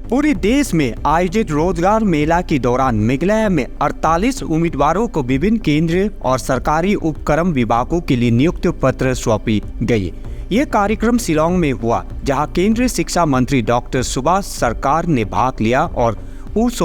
पूरे देश में आयोजित रोजगार मेला के दौरान मेघालय में 48 उम्मीदवारों को विभिन्न केंद्रीय और सरकारी उपक्रम विभागों के लिए नियुक्ति पत्र सौंपी गई। ये कार्यक्रम शिलांग में हुआ, जहां केंद्रीय शिक्षा मंत्री डॉक्टर सुभाष सरकार ने भाग लिया और उस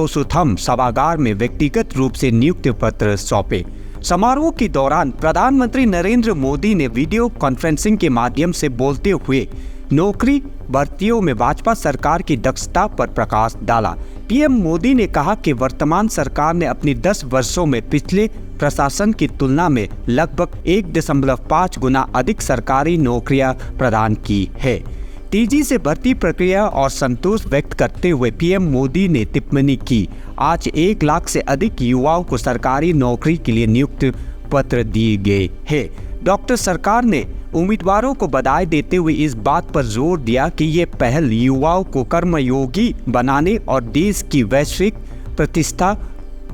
सभागार में व्यक्तिगत रूप से नियुक्ति पत्र सौंपे। समारोह के दौरान प्रधानमंत्री नरेंद्र मोदी ने वीडियो कॉन्फ्रेंसिंग के माध्यम से बोलते हुए नौकरी भर्तियों में भाजपा सरकार की दक्षता पर प्रकाश डाला। पीएम मोदी ने कहा कि वर्तमान सरकार ने अपनी 10 वर्षों में पिछले प्रशासन की तुलना में लगभग 1.5 गुना अधिक सरकारी नौकरियां प्रदान की है। तेजी से भर्ती प्रक्रिया और संतोष व्यक्त करते हुए पीएम मोदी ने टिप्पणी की, आज 1 लाख से अधिक युवाओं को सरकारी नौकरी के लिए नियुक्ति पत्र दिए गए हैं। डॉक्टर सरकार ने उम्मीदवारों को बधाई देते हुए इस बात पर जोर दिया कि ये पहल युवाओं को कर्मयोगी बनाने और देश की वैश्विक प्रतिष्ठा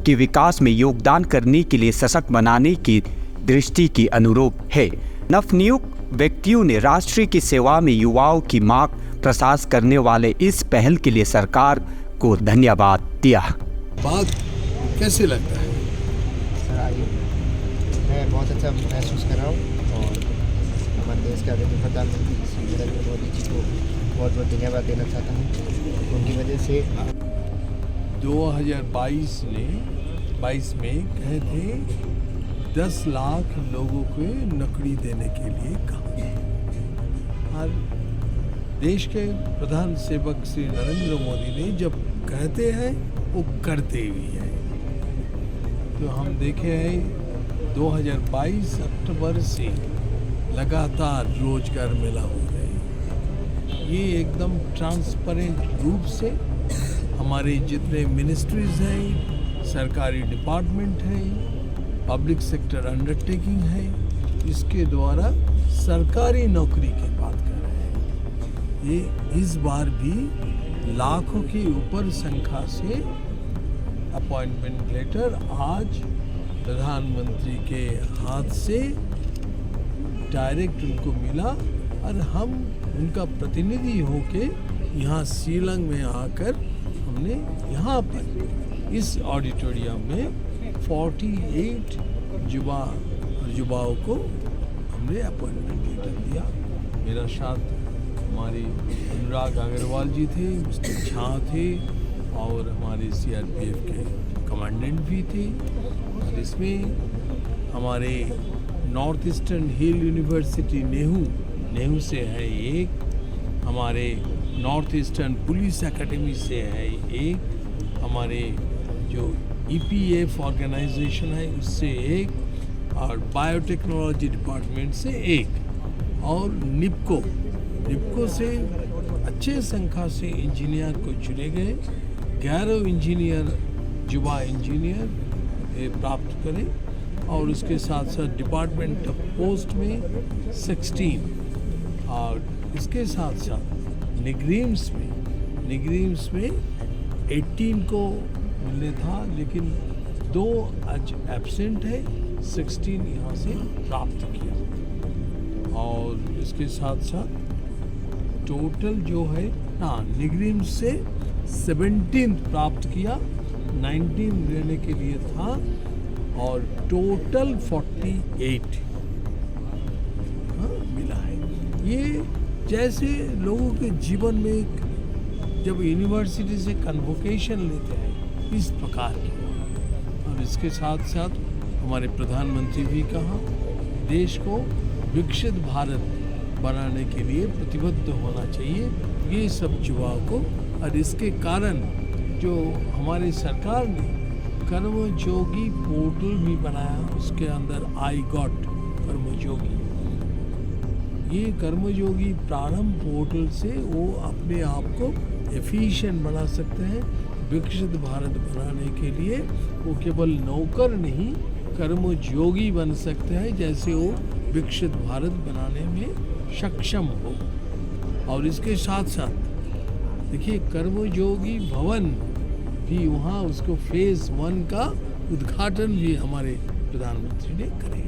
के विकास में योगदान करने के लिए सशक्त बनाने की दृष्टि की अनुरूप है। नवनियुक्त व्यक्तियों ने राष्ट्र की सेवा में युवाओं की मांग प्रसार करने वाले इस पहल के लिए सरकार को धन्यवाद दिया। बात कैसे लगता है? मैं बहुत अच्छा महसूस कर रहा हूँ और हमारे देश के आदरणीय प्रधानमंत्री श्री नरेंद्र मोदी जी को बहुत बहुत धन्यवाद देना चाहता हूँ। उनकी वजह से 2022 में कहे थे 10 लाख लोगों को नौकरी देने के लिए कहा, और देश के प्रधान सेवक श्री नरेंद्र मोदी ने जब कहते हैं वो करते भी हैं। तो हम देखे हैं 2022 अक्टूबर से लगातार रोजगार मेला हो रहे हैं। ये एकदम ट्रांसपेरेंट रूप से हमारे जितने मिनिस्ट्रीज हैं, सरकारी डिपार्टमेंट हैं, पब्लिक सेक्टर अंडरटेकिंग है, इसके द्वारा सरकारी नौकरी की बात कर रहे हैं। ये इस बार भी लाखों के ऊपर संख्या से अपॉइंटमेंट लेटर आज प्रधानमंत्री के हाथ से डायरेक्ट उनको मिला और हम उनका प्रतिनिधि होके यहाँ शिलांग में आकर हमने यहाँ पर इस ऑडिटोरियम में 48 युवाओं को हमने अपॉइंटमेंट लेटर दिया। मेरा साथ हमारे अनुराग अग्रवाल जी थे, मिस्टर झा थे और हमारे सीआरपीएफ के कमांडेंट भी थे। और इसमें हमारे नॉर्थ ईस्टर्न हिल यूनिवर्सिटी नेहरू से है एक, हमारे नॉर्थ ईस्टर्न पुलिस एकेडमी से है एक, हमारे जो ईपीएफ ऑर्गेनाइजेशन है उससे एक, और बायोटेक्नोलॉजी डिपार्टमेंट से एक, और निपको से अच्छे संख्या से इंजीनियर को चुने गए। 11 इंजीनियर युवा इंजीनियर प्राप्त करें और उसके साथ साथ डिपार्टमेंट ऑफ पोस्ट में 16, और इसके साथ साथ निगरीम्स में 18 को मिलने था, लेकिन 2 आज एब्सेंट है, 16 यहाँ से प्राप्त किया। और इसके साथ साथ टोटल जो है निगरीम्स से 17 प्राप्त किया, 19 लेने के लिए था, और टोटल 48 मिला है। ये जैसे लोगों के जीवन में जब यूनिवर्सिटी से कन्वोकेशन लेते हैं इस प्रकार की। और इसके साथ साथ हमारे प्रधानमंत्री भी कहा, देश को विकसित भारत बनाने के लिए प्रतिबद्ध होना चाहिए ये सब युवाओं को। और इसके कारण जो हमारी सरकार ने कर्मयोगी पोर्टल भी बनाया, उसके अंदर आई गॉट कर्मयोगी, ये कर्मयोगी प्रारंभ पोर्टल से वो अपने आप को एफिशिएंट बना सकते हैं। विकसित भारत बनाने के लिए वो केवल नौकर नहीं, कर्मयोगी बन सकते हैं, जैसे वो विकसित भारत बनाने में सक्षम हो। और इसके साथ साथ देखिए कर्मयोगी भवन भी वहाँ उसको फेज़ 1 का उद्घाटन भी हमारे प्रधानमंत्री ने करे।